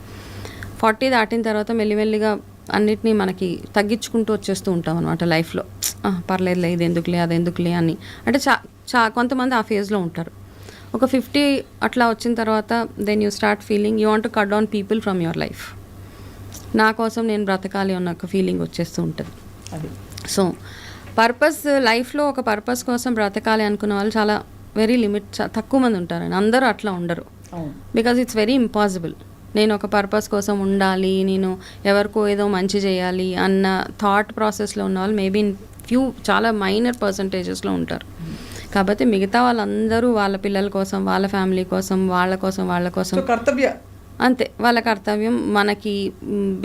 40 దాటిన తర్వాత మెల్లిమెల్లిగా అన్నిటినీ మనకి తగ్గించుకుంటూ వచ్చేస్తూ ఉంటాం అనమాట లైఫ్లో. పర్లేదులే ఇది ఎందుకులే అది ఎందుకులే అని. అంటే కొంతమంది ఆ ఫేజ్లో ఉంటారు. ఒక 50 అట్లా వచ్చిన తర్వాత then you start feeling you want to cut down people from your life. నా కోసం నేను బ్రతకాలి అన్న ఒక ఫీలింగ్ వచ్చేస్తూ ఉంటుంది. అది సో పర్పస్ లైఫ్లో ఒక పర్పస్ కోసం బ్రతకాలి అనుకున్న వాళ్ళు చాలా వెరీ తక్కువ మంది ఉంటారని. అందరూ అట్లా ఉండరు. Because it's very impossible. నేను ఒక పర్పస్ కోసం ఉండాలి, నేను ఎవరికో ఏదో మంచి చేయాలి అన్న థాట్ ప్రాసెస్లో ఉన్న వాళ్ళు మేబీ చాలా మైనర్ పర్సంటేజెస్లో ఉంటారు. కాబట్టి మిగతా వాళ్ళందరూ వాళ్ళ పిల్లల కోసం, వాళ్ళ ఫ్యామిలీ కోసం, వాళ్ళ కోసం కర్తవ్య అంతే. వాళ్ళ కర్తవ్యం మనకి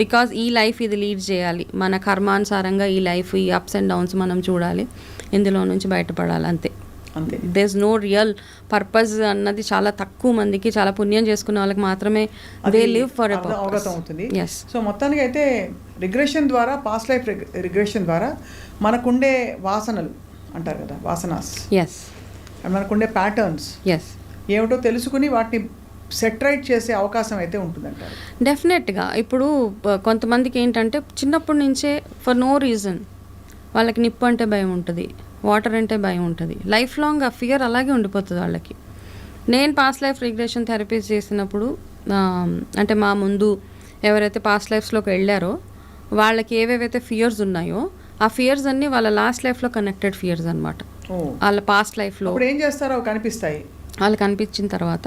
బికాజ్ ఈ లైఫ్ ఇది లీడ్ చేయాలి, మన కర్మానుసారంగా ఈ లైఫ్ ఈ అప్స్ అండ్ డౌన్స్ మనం చూడాలి, ఇందులో నుంచి బయటపడాలి అంతే. There is no real purpose అన్నది చాలా తక్కువ మందికి, చాలా పుణ్యం చేసుకున్న వాళ్ళకి మాత్రమే దే లివ్ ఫర్ అవగతం అవుతుంది. సో మొత్తానికి అయితే రిగ్రెషన్ ద్వారా, పాస్ట్ లైఫ్ రిగ్రెషన్ ద్వారా మనకుండే వాసనలు అంటారు కదా, వాసనాస్, ఎస్, మనకుండే ప్యాటర్న్స్ ఎస్ ఏమిటో తెలుసుకుని వాటిని సెటరైట్ చేసే అవకాశం అయితే ఉంటుందంటారు. డెఫినెట్గా. ఇప్పుడు కొంతమందికి ఏంటంటే చిన్నప్పటి నుంచే ఫర్ నో రీజన్ వాళ్ళకి నిప్పు అంటే భయం ఉంటుంది, వాటర్ అంటే భయం ఉంటుంది. లైఫ్ లాంగ్ ఆ ఫియర్ అలాగే ఉండిపోతుంది వాళ్ళకి. నేను పాస్ట్ లైఫ్ రిగ్రెషన్ థెరపీస్ చేసినప్పుడు అంటే మా ముందు ఎవరైతే పాస్ట్ లైఫ్స్లోకి వెళ్ళారో వాళ్ళకి ఏవేవైతే ఫియర్స్ ఉన్నాయో ఆ ఫియర్స్ అన్నీ వాళ్ళ లాస్ట్ లైఫ్లో కనెక్టెడ్ ఫియర్స్ అనమాట. వాళ్ళ పాస్ట్ లైఫ్లో ఏం చేస్తారో కనిపిస్తాయి. వాళ్ళకి అనిపించిన తర్వాత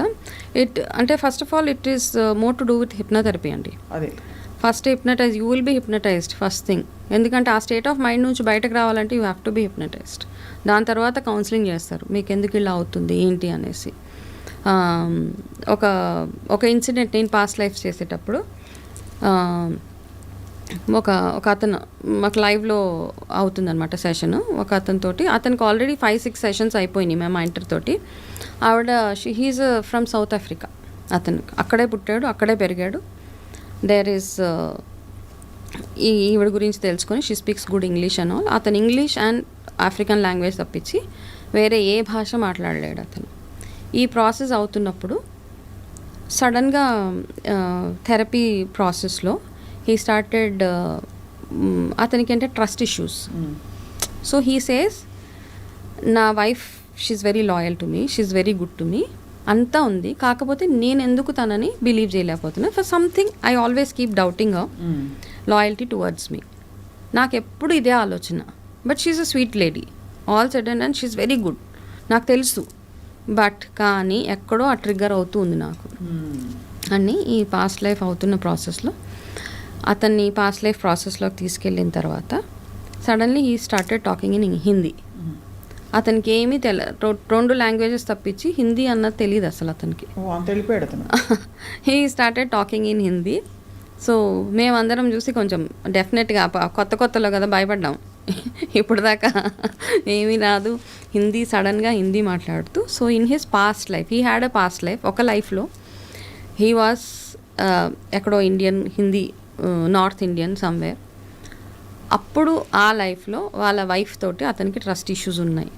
అంటే first of all it is more to do with hypnotherapy అండి. అదే first hypnotize, you will be hypnotized first thing. ఎందుకంటే ఆ స్టేట్ ఆఫ్ మైండ్ నుంచి బయటకు రావాలంటే you have to be hypnotized. దాని తర్వాత కౌన్సిలింగ్ చేస్తారు, మీకు ఎందుకు ఇలా అవుతుంది ఏంటి అనేసి. ఒక ఇన్సిడెంట్ నేను పాస్ట్ లైఫ్ చేసేటప్పుడు ఒక అతను మాకు లైవ్లో అవుతుందన్నమాట సెషన్. ఒక అతనితోటి, అతనికి ఆల్రెడీ 5-6 సెషన్స్ అయిపోయినాయి మేము మా ఇంటర్ తోటి. ఆవిడ హీజ్ ఫ్రమ్ సౌత్ ఆఫ్రికా. అతను అక్కడే పుట్టాడు, అక్కడే పెరిగాడు. దేర్ ఈస్ ఈవిడ గురించి తెలుసుకొని she speaks good English and all. అతను ఇంగ్లీష్ అండ్ ఆఫ్రికన్ లాంగ్వేజ్ తప్పించి వేరే ఏ భాష మాట్లాడలేడు అతను. ఈ ప్రాసెస్ అవుతున్నప్పుడు సడన్గా థెరపీ ప్రాసెస్లో హీ స్టార్టెడ్ అతనికి అంటే trust issues. So he says నా wife she's very loyal to me, she's very good to me, అంతా ఉంది, కాకపోతే నేను ఎందుకు తనని బిలీవ్ చేయలేకపోతున్నా. For something I always keep doubting loyalty towards me. నాకు ఎప్పుడు ఇదే ఆలోచన. But she's a sweet lady, all sudden and she's very good, నాకు తెలుసు. బట్ కానీ ఎక్కడో ఆ ట్రిగ్గర్ అవుతూ ఉంది నాకు అని. ఈ పాస్ట్ లైఫ్ అవుతున్న ప్రాసెస్లో అతన్ని పాస్ట్ లైఫ్ ప్రాసెస్లోకి తీసుకెళ్ళిన తర్వాత suddenly he started talking in Hindi. అతనికి ఏమీ 2 లాంగ్వేజెస్ తప్పించి హిందీ అన్నది తెలియదు అసలు అతనికి. He started talking in Hindi. So మేమందరం చూసి కొంచెం డెఫినెట్గా కొత్తలో కదా భయపడ్డాం. ఇప్పుడు దాకా ఏమీ రాదు, హిందీ సడన్గా హిందీ మాట్లాడుతూ. So in his past life he had a past life. ఒక లైఫ్లో హీ వాస్ ఎక్కడో Indian, Hindi, north Indian somewhere. అప్పుడు ఆ లైఫ్లో వాళ్ళ వైఫ్ తోటి అతనికి ట్రస్ట్ ఇష్యూస్ ఉన్నాయి.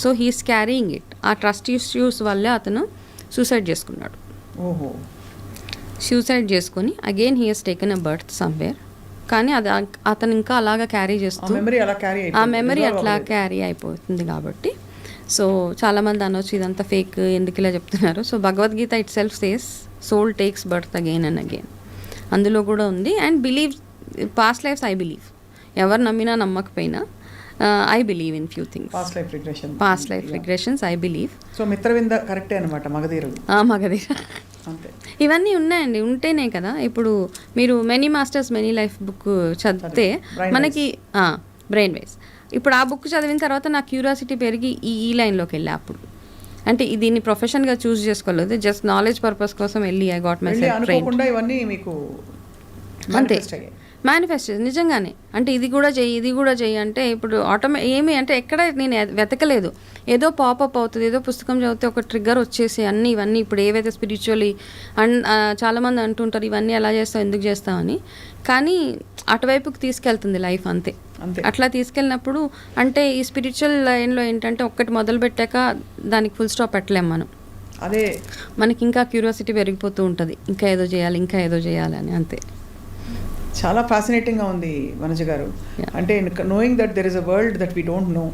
So he's carrying it. ఆ ట్రస్ట్ ఇష్యూస్ వల్లే అతను సూసైడ్ చేసుకున్నాడు. సూసైడ్ చేసుకొని again he has taken a birth somewhere. కానీ అది అతను ఇంకా అలాగా క్యారీ చేస్తూ ఆ మెమరీ అట్లా క్యారీ అయిపోతుంది. కాబట్టి సో చాలామంది అనొచ్చు ఇదంతా ఫేక్, ఎందుకు ఇలా చెప్తున్నారు. So Bhagavad Gita itself says soul takes birth again and again, అందులో కూడా ఉంది. And believe past lives, I believe, ఎవరు నమ్మినా నమ్మకపోయినా I believe in few things. Past life regressions I believe. So Mitravinda కరెక్టే అనమాట. మగధీర ఇవన్నీ ఉన్నాయండి, ఉంటేనే కదా. ఇప్పుడు మీరు many masters many life book చదివితే మనకి బ్రెయిన్ వైస్, ఇప్పుడు ఆ బుక్ చదివిన తర్వాత నా క్యూరియాసిటీ పెరిగి ఈ లైన్లోకి వెళ్ళా. అప్పుడు అంటే దీన్ని ప్రొఫెషన్గా చూస్ చేసుకోలేదు, జస్ట్ నాలెడ్జ్ పర్పస్ కోసం వెళ్ళి I got my self trained. అంతే మేనిఫెస్టేషన్ నిజంగానే. అంటే ఇది కూడా చెయ్యి అంటే ఇప్పుడు ఏమి అంటే ఎక్కడ నేను వెతకలేదు, ఏదో పాపప్ అవుతుంది, ఏదో పుస్తకం చదివితే ఒక ట్రిగ్గర్ వచ్చేసి అన్నీ ఇవన్నీ ఇప్పుడు ఏవైతే స్పిరిచువల్లీ చాలామంది అంటుంటారు ఇవన్నీ ఎలా చేస్తావు, ఎందుకు చేస్తామని. కానీ అటువైపుకి తీసుకెళ్తుంది లైఫ్ అంతే. అట్లా తీసుకెళ్ళినప్పుడు అంటే ఈ స్పిరిచువల్ లైన్లో ఏంటంటే ఒక్కటి మొదలు పెట్టాక దానికి ఫుల్ స్టాప్ పెట్టలేము మనం. అదే మనకి ఇంకా క్యూరియాసిటీ పెరిగిపోతూ ఉంటుంది, ఇంకా ఏదో చేయాలి అని అంతే. చాలా ఫ్యాసినేటింగ్గా ఉంది వనజ గారు. Yeah. అంటే knowing that there is a world that we don't know,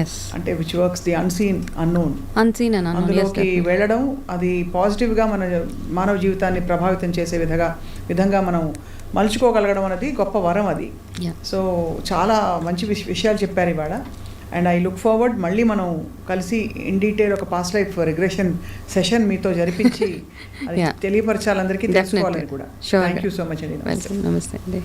yes అంటే which works the unseen unknown, unseen అని అందులోకి వెళ్ళడం, అది పాజిటివ్గా మన మానవ జీవితాన్ని ప్రభావితం చేసే విధంగా మనం మలుచుకోగలగడం అనేది గొప్ప వరం అది. సో చాలా మంచి విషయాలు చెప్పారు ఇవాళ. అండ్ ఐ లుక్ ఫార్వర్డ్ మళ్ళీ మనం కలిసి ఇన్ డీటెయిల్ ఒక పాస్ట్ లైఫ్ రిగ్రెషన్ సెషన్ మీతో జరిపించి అది Yeah. తెలియపరచాలందరికీ, Definitely. తెలుసుకోవాలని కూడా. Sure. Thank you so much అండి. నమస్తే అండి.